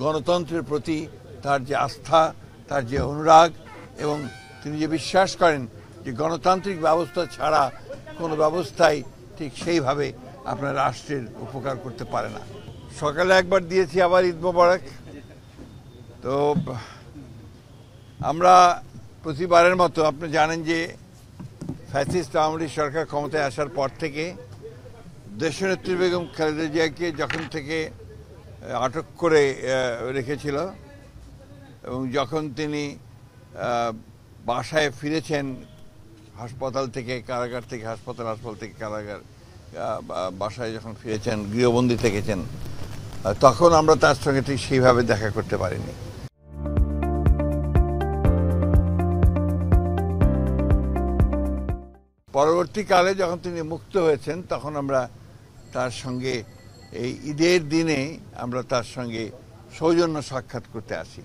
গণতন্ত্রের প্রতি তার যে আস্থা, তার যে অনুরাগ এবং তিনি যে বিশ্বাস করেন যে গণতান্ত্রিক ব্যবস্থা ছাড়া কোনো ব্যবস্থাই ঠিক সেইভাবে আপনার রাষ্ট্রের উপকার করতে পারে না। সকালে একবার দিয়েছি, আবার ঈদ মোবারক। তো আমরা প্রতিবারের মতো আপনি জানেন যে ফ্যাসিস্ট আওয়ামী লীগ সরকার ক্ষমতায় আসার পর থেকে দেশনেত্রী বেগম খালেদা জিয়াকে যখন থেকে আটক করে রেখেছিল এবং যখন তিনি বাসায় ফিরেছেন হাসপাতাল থেকে, কারাগার থেকে হাসপাতাল, হাসপাতাল থেকে কারাগার, বাসায় যখন ফিরেছেন, গৃহবন্দী থেকেছেন, তখন আমরা তার সঙ্গে ঠিক সেইভাবে দেখা করতে পারিনি। পরবর্তীকালে যখন তিনি মুক্ত হয়েছেন তখন আমরা তার সঙ্গে এই ঈদের দিনে আমরা তার সঙ্গে সৌজন্য সাক্ষাৎ করতে আসি।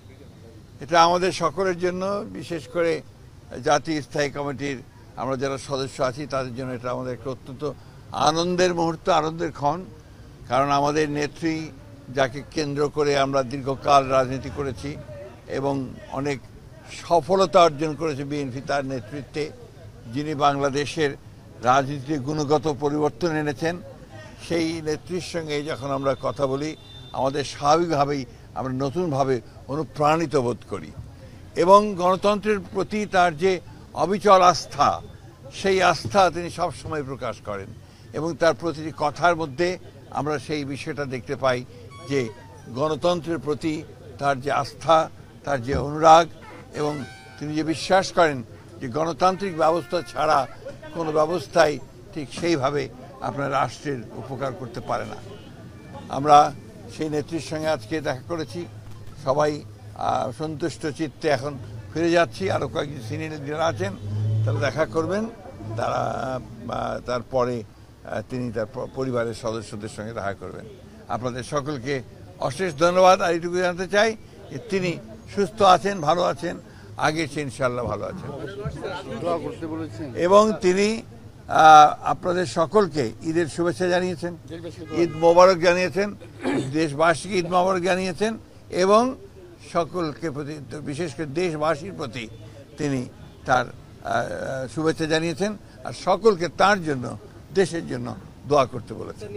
এটা আমাদের সকলের জন্য, বিশেষ করে জাতীয় স্থায়ী কমিটির আমরা যারা সদস্য আছি তাদের জন্য এটা আমাদের একটা অত্যন্ত আনন্দের মুহূর্ত, আনন্দের ক্ষণ। কারণ আমাদের নেত্রী, যাকে কেন্দ্র করে আমরা দীর্ঘকাল রাজনীতি করেছি এবং অনেক সফলতা অর্জন করেছে বিএনপি তার নেতৃত্বে, যিনি বাংলাদেশের রাজনীতিতে গুণগত পরিবর্তন এনেছেন, সেই নেত্রীর সঙ্গে যখন আমরা কথা বলি আমাদের স্বাভাবিকভাবেই আমরা নতুনভাবে অনুপ্রাণিত বোধ করি এবং গণতন্ত্রের প্রতি তার যে অবিচল আস্থা, সেই আস্থা তিনি সবসময় প্রকাশ করেন এবং তার প্রতিটি কথার মধ্যে আমরা সেই বিষয়টা দেখতে পাই যে গণতন্ত্রের প্রতি তার যে আস্থা, তার যে অনুরাগ এবং তিনি যে বিশ্বাস করেন যে গণতান্ত্রিক ব্যবস্থা ছাড়া কোনো ব্যবস্থাই ঠিক সেইভাবে আপনার রাষ্ট্রের উপকার করতে পারে না। আমরা সেই নেত্রীর সঙ্গে আজকে দেখা করেছি, সবাই সন্তুষ্ট চিত্তে এখন ফিরে যাচ্ছি। আরও কয়েকজন সিনিয়র লিডার আছেন, তারা দেখা করবেন, তারা তারপরে তিনি তার পরিবারের সদস্যদের সঙ্গে দেখা করবেন। আপনাদের সকলকে অশেষ ধন্যবাদ। আর এইটুকু জানতে চাই যে তিনি সুস্থ আছেন, ভালো আছেন, আগে সে ইনশাল্লাহ ভালো আছেন এবং তিনি আপনাদের সকলকে ঈদের শুভেচ্ছা জানিয়েছেন, ঈদ মোবারক জানিয়েছেন, দেশবাসীকে ঈদ মোবারক জানিয়েছেন এবং সকলকে প্রতি, বিশেষ করে দেশবাসীর প্রতি তিনি তার শুভেচ্ছা জানিয়েছেন আর সকলকে তার জন্য, দেশের জন্য দোয়া করতে বলেছেন।